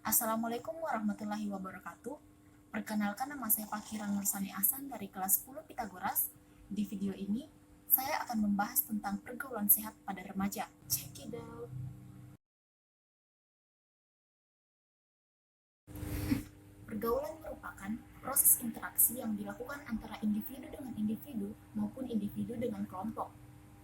Assalamualaikum warahmatullahi wabarakatuh. Perkenalkan, nama saya Fakiran Nursani Ahsan dari kelas 10 Pitagoras. Di video ini, saya akan membahas tentang pergaulan sehat pada remaja. Check it out. Pergaulan merupakan proses interaksi yang dilakukan antara individu dengan individu maupun individu dengan kelompok.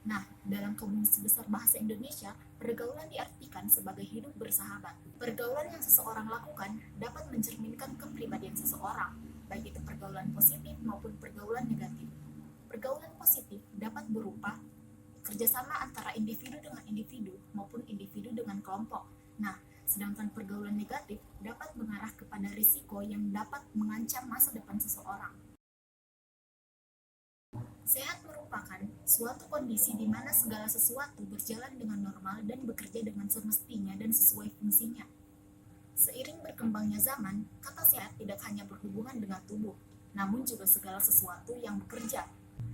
Nah, dalam Kamus Besar Bahasa Indonesia, pergaulan diartikan sebagai hidup bersahabat. Pergaulan yang seseorang lakukan dapat mencerminkan kepribadian seseorang, baik itu pergaulan positif maupun pergaulan negatif. Pergaulan positif dapat berupa kerjasama antara individu dengan individu maupun individu dengan kelompok. Nah, sedangkan pergaulan negatif dapat mengarah kepada risiko yang dapat mengancam masa depan seseorang. Sehat merupakan suatu kondisi di mana segala sesuatu berjalan dengan normal dan bekerja dengan semestinya dan sesuai fungsinya. Seiring berkembangnya zaman, kata sehat tidak hanya berhubungan dengan tubuh, namun juga segala sesuatu yang bekerja.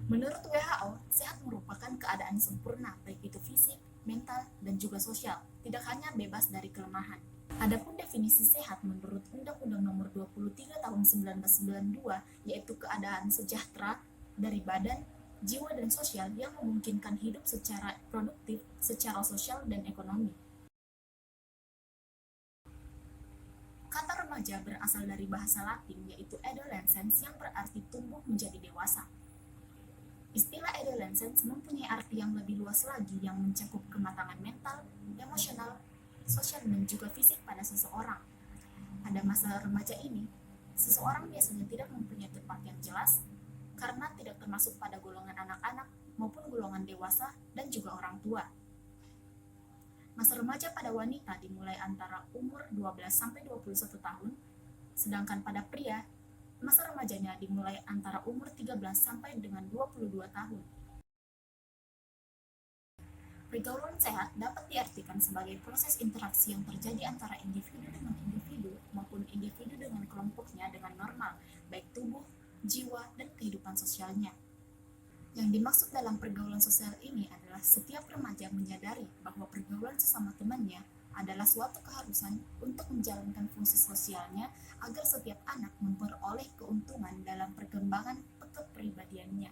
Menurut WHO, sehat merupakan keadaan sempurna, baik itu fisik, mental, dan juga sosial, tidak hanya bebas dari kelemahan. Adapun definisi sehat menurut Undang-Undang Nomor 23 Tahun 1992, yaitu keadaan sejahtera dari badan, jiwa, dan sosial yang memungkinkan hidup secara produktif, secara sosial, dan ekonomi. Kata remaja berasal dari bahasa Latin, yaitu adolescens, yang berarti tumbuh menjadi dewasa. Istilah adolescence mempunyai arti yang lebih luas lagi yang mencakup kematangan mental, emosional, sosial, dan juga fisik pada seseorang. Pada masa remaja ini, seseorang biasanya tidak mempunyai tempat yang jelas karena tidak termasuk pada golongan anak-anak maupun golongan dewasa dan juga orang tua. Masa remaja pada wanita dimulai antara umur 12 sampai 21 tahun, sedangkan pada pria masa remajanya dimulai antara umur 13 sampai dengan 22 tahun. Pergaulan sehat dapat diartikan sebagai proses interaksi yang terjadi antara individu dengan individu maupun individu dengan kelompoknya dengan normal, baik tubuh, jiwa, dan kehidupan sosialnya. Yang dimaksud dalam pergaulan sosial ini adalah setiap remaja menyadari bahwa pergaulan sesama temannya adalah suatu keharusan untuk menjalankan fungsi sosialnya agar setiap anak memperoleh keuntungan dalam perkembangan kepribadiannya.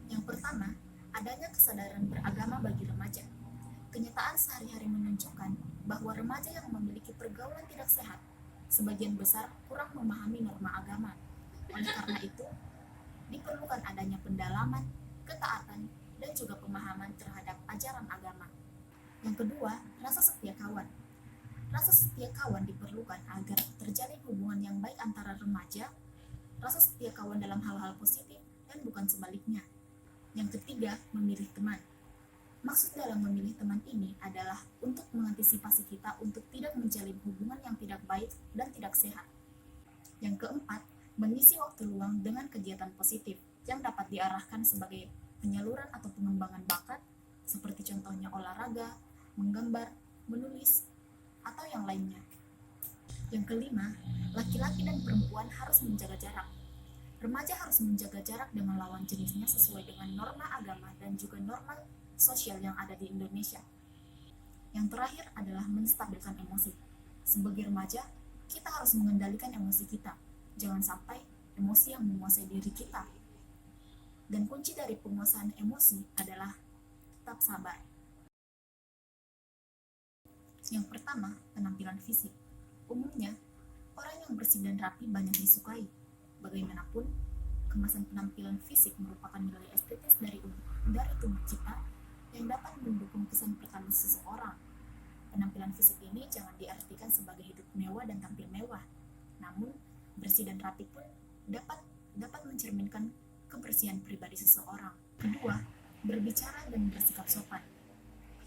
Yang pertama, adanya kesadaran beragama bagi remaja. Kenyataan sehari-hari menunjukkan bahwa remaja yang memiliki pergaulan tidak sehat sebagian besar kurang memahami norma agama. Oleh karena itu, diperlukan adanya pendalaman, ketaatan, dan juga pemahaman terhadap ajaran agama. Yang kedua, rasa setia kawan. Rasa setia kawan diperlukan agar terjalin hubungan yang baik antara remaja, rasa setia kawan dalam hal-hal positif dan bukan sebaliknya. Yang ketiga, memilih teman. Maksud dalam memilih teman ini adalah untuk mengantisipasi kita untuk tidak menjalin hubungan yang tidak baik dan tidak sehat. Yang keempat, mengisi waktu luang dengan kegiatan positif yang dapat diarahkan sebagai penyaluran atau pengembangan bakat, seperti contohnya olahraga, menggambar, menulis, atau yang lainnya. Yang kelima, laki-laki dan perempuan harus menjaga jarak. Remaja harus menjaga jarak dengan lawan jenisnya sesuai dengan norma agama dan juga norma sosial yang ada di Indonesia. Yang terakhir adalah menstabilkan emosi. Sebagai remaja, kita harus mengendalikan emosi kita. Jangan sampai emosi yang menguasai diri kita. Dan kunci dari penguasaan emosi adalah tetap sabar. Yang pertama, penampilan fisik. Umumnya, orang yang bersih dan rapi banyak disukai. Bagaimanapun, kemasan penampilan fisik merupakan nilai estetis dari tubuh kita yang dapat mendukung kesan pertama seseorang. Penampilan fisik ini jangan diartikan sebagai hidup mewah dan tampil mewah, namun bersih dan rapi pun dapat mencerminkan kebersihan pribadi seseorang. Kedua, berbicara dan bersikap sopan.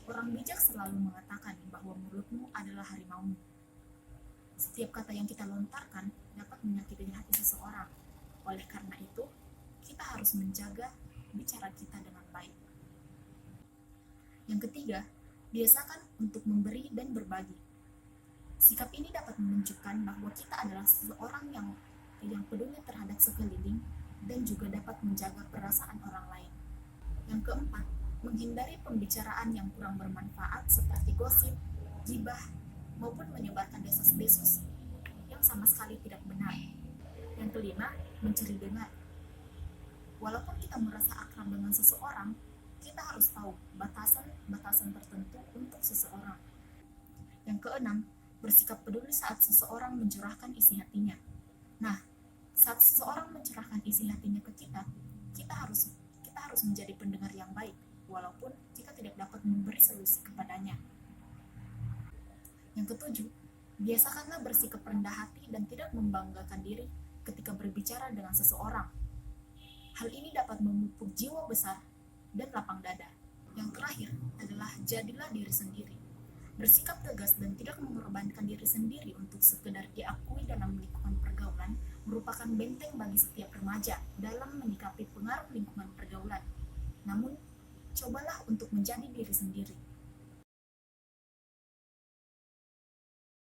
Orang bijak selalu mengatakan bahwa mulutmu adalah harimaumu. Setiap kata yang kita lontarkan dapat menyakiti hati seseorang. Oleh karena itu, kita harus menjaga bicara kita dengan baik. Yang ketiga, biasakan untuk memberi dan berbagi. Sikap ini dapat menunjukkan bahwa kita adalah seseorang yang peduli terhadap sekeliling dan juga dapat menjaga perasaan orang lain. Yang keempat, menghindari pembicaraan yang kurang bermanfaat seperti gosip, gibah, maupun menyebarkan desas-desus yang sama sekali tidak benar. Yang kelima, mencuri dengar. Walaupun kita merasa akrab dengan seseorang, kita harus tahu batasan-batasan tertentu untuk seseorang. Yang keenam, bersikap peduli saat seseorang mencurahkan isi hatinya. Nah, saat seseorang mencurahkan isi hatinya ke kita, kita harus menjadi pendengar yang baik, walaupun kita tidak dapat memberi solusi kepadanya. Yang ketujuh, biasakanlah bersikap rendah hati dan tidak membanggakan diri ketika berbicara dengan seseorang. Hal ini dapat memupuk jiwa besar dan lapang dada. Yang terakhir adalah jadilah diri sendiri. Bersikap tegas dan tidak mengorbankan diri sendiri untuk sekedar diakui dalam lingkungan pergaulan merupakan benteng bagi setiap remaja dalam menyikapi pengaruh lingkungan pergaulan. Namun, cobalah untuk menjadi diri sendiri.